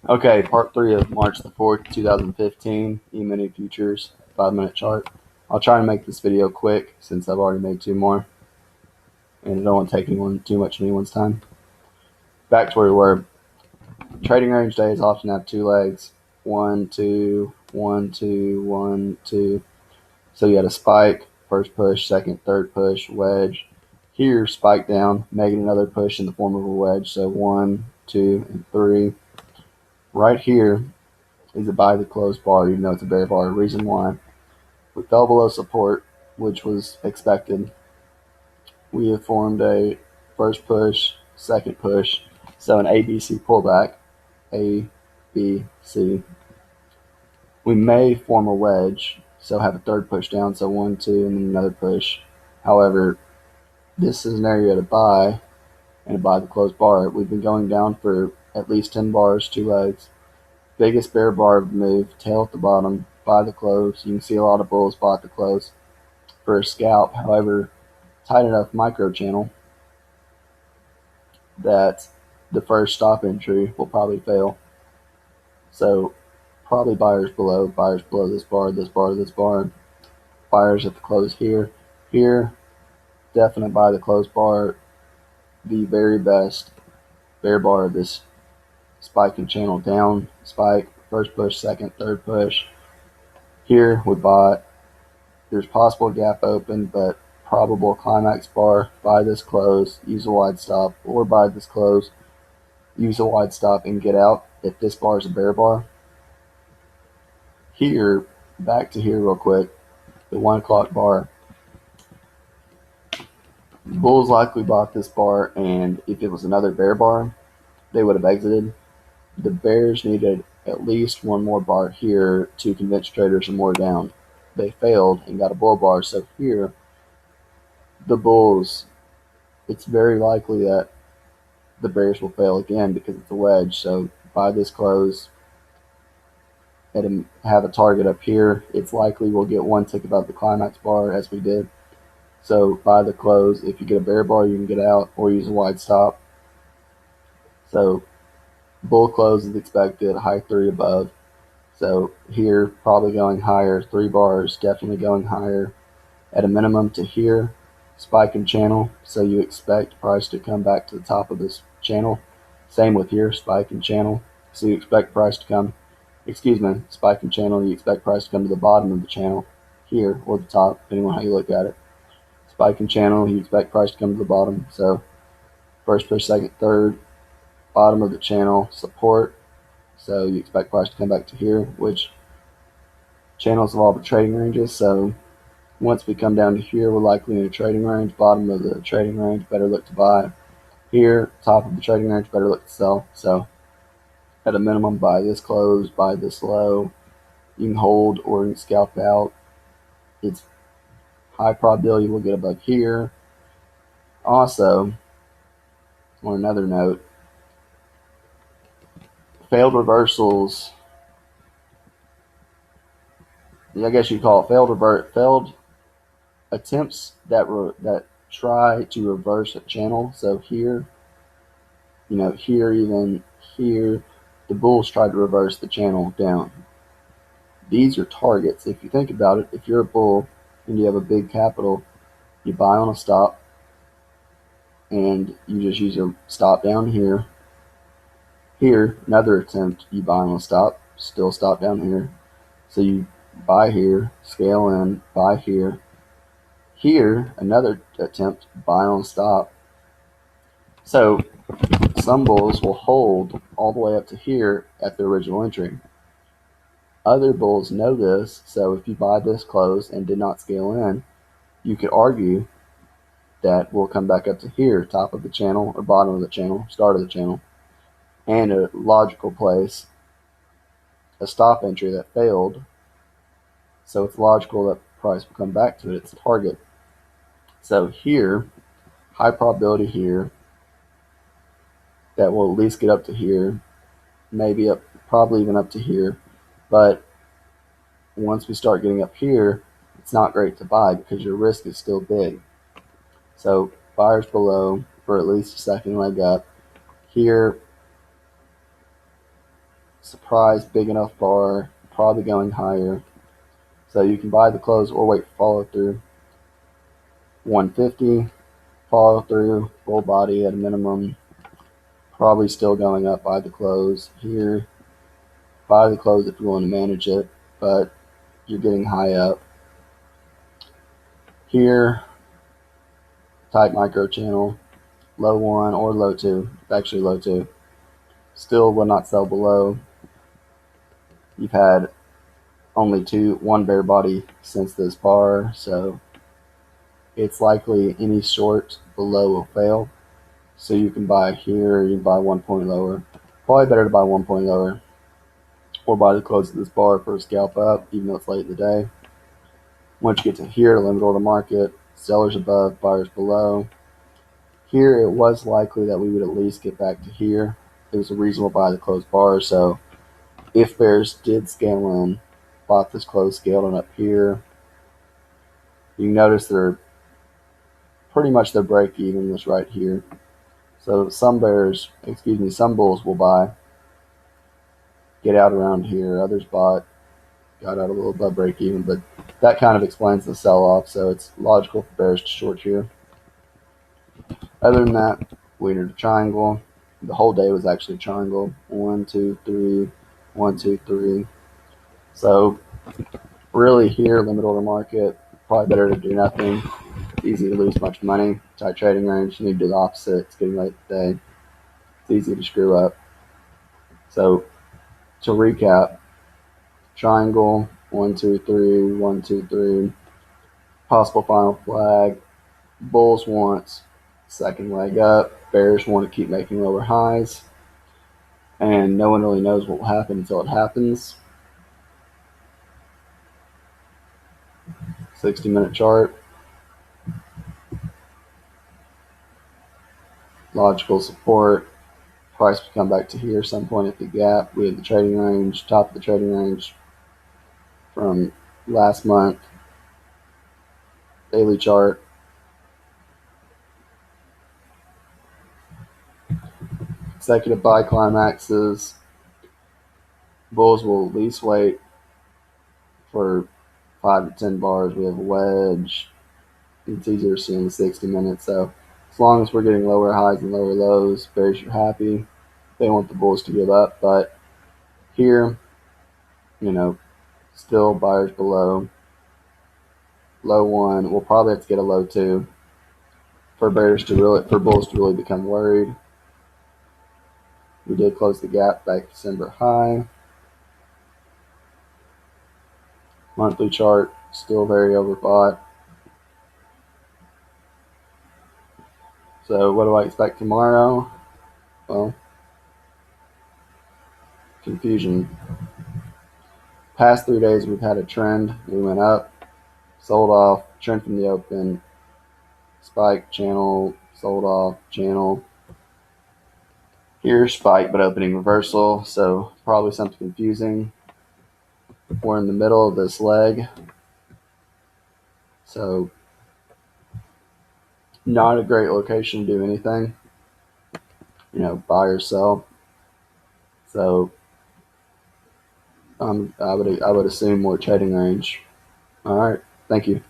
Okay, part three of March the 4th, 2015, E-mini futures, 5-minute chart. I'll try and make this video quick since I've already made two more and I don't want to take too much of anyone's time. Back to where we were. Trading range days often have two legs. 1, 2, 1, 2, 1, 2. So you had a spike, first push, second, third push, wedge. Here, spike down, making another push in the form of a wedge. So 1, 2, and 3. Right here is a buy the closed bar, even though it's a bear bar. Reason why: we fell below support, which was expected. We have formed a first push, second push, so an ABC pullback. A, B, C. We may form a wedge, so have a third push down, so 1, 2, and then another push. However, this is an area to buy and to buy the closed bar. We've been going down for at least 10 bars, two legs. Biggest bear bar of the move, tail at the bottom, buy the close. You can see a lot of bulls bought the close for a scalp. However, tight enough micro channel that the first stop entry will probably fail. So probably buyers below this bar, this bar, this bar. Buyers at the close here. Here, definite buy the close bar. The very best bear bar of this spiking channel down. Spike, first push, second, third push. Here we bought. There's possible gap open, but probable climax bar. Buy this close, use a wide stop, or buy this close, use a wide stop, and get out if this bar is a bear bar. Here, back to here real quick, the 1 o'clock bar. The bulls likely bought this bar, and if it was another bear bar, they would have exited. The bears needed at least one more bar here to convince traders some more down. They failed and got a bull bar, so here, the bulls, it's very likely that the bears will fail again because it's a wedge. So buy this close and have a target up here. It's likely we'll get one tick above the climax bar as we did. So buy the close. If you get a bear bar, you can get out or use a wide stop. So bull close is expected, high 3 above. So here, probably going higher, 3 bars, definitely going higher. At a minimum to here, spike and channel, so you expect price to come back to the top of this channel. Same with here, spike and channel, so you expect price to come, spike and channel, you expect price to come to the bottom of the channel here, or the top, depending on how you look at it. Spike and channel, you expect price to come to the bottom, so first push, second, third, bottom of the channel, support, so you expect price to come back to here, which channels of all the trading ranges, so once we come down to here, we're likely in a trading range. Bottom of the trading range, better look to buy. Here, top of the trading range, better look to sell. So at a minimum, buy this close, buy this low. You can hold or you can scalp out. It's high probability we'll get above here. Also, on another note, failed reversals, I guess you'd call it failed attempts that try to reverse a channel. So here, here, even here, the bulls tried to reverse the channel down. These are targets. If you think about it, if you're a bull and you have a big capital, you buy on a stop and you just use a stop down here. Here, another attempt, you buy on a stop, still stop down here. So you buy here, scale in, buy here. Here, another attempt, buy on stop. So some bulls will hold all the way up to here at the original entry. Other bulls know this, so if you buy this close and did not scale in, you could argue that we'll come back up to here, top of the channel or bottom of the channel, start of the channel, and a logical place, a stop entry that failed. So it's logical that price will come back to its target. So here, high probability here that we'll at least get up to here, maybe up, probably even up to here. But once we start getting up here, it's not great to buy because your risk is still big. So buyers below for at least a second leg up. Here, surprise big enough bar, probably going higher. So you can buy the close or wait for follow through. 150, follow through, full body at a minimum, probably still going up by the close. Here, buy the close if you want to manage it, but you're getting high up. Here, type micro channel, low 1 or low 2, actually low 2. Still will not sell below. You've had only one bear body since this bar, so it's likely any short below will fail. So you can buy here, or you can buy 1 point lower. Probably better to buy 1 point lower, or buy the close of this bar for a scalp up, even though it's late in the day. Once you get to here, limit order market, sellers above, buyers below. Here, it was likely that we would at least get back to here. It was a reasonable buy the closed bar, so if bears did scale in, bought this close, scaled in up here, you can notice they're pretty much their break even was right here. So some bulls will buy, get out around here. Others got out a little above break even, but that kind of explains the sell off. So it's logical for bears to short here. Other than that, we entered a triangle. The whole day was actually a triangle. 1, 2, 3, 1, 2, 3. So really here, limit order market, probably better to do nothing. It's easy to lose much money. Tight trading range, you need to do the opposite. It's getting late today. It's easy to screw up. So to recap, triangle, 1, 2, 3, 1, 2, 3. Possible final flag. Bulls want second leg up. Bears want to keep making lower highs. And no one really knows what will happen until it happens. 60-minute chart. Logical support. Price will come back to here some point at the gap. We have the trading range, top of the trading range from last month. Daily chart. Consecutive buy climaxes. Bulls will at least wait for 5 to 10 bars. We have a wedge. It's easier to see in the 60 minutes. So as long as we're getting lower highs and lower lows, bears are happy. They want the bulls to give up. But here, still buyers below. Low 1. We'll probably have to get a low 2 for bulls to really become worried. We did close the gap back December high. Monthly chart, still very overbought. So what do I expect tomorrow? Well, confusion. Past 3 days we've had a trend. We went up, sold off, trend from the open, spike, channel, sold off, channel. Here, spike, but opening reversal. So probably something confusing. We're in the middle of this leg. So not a great location to do anything. Buy or sell. So I would assume more trading range. All right. Thank you.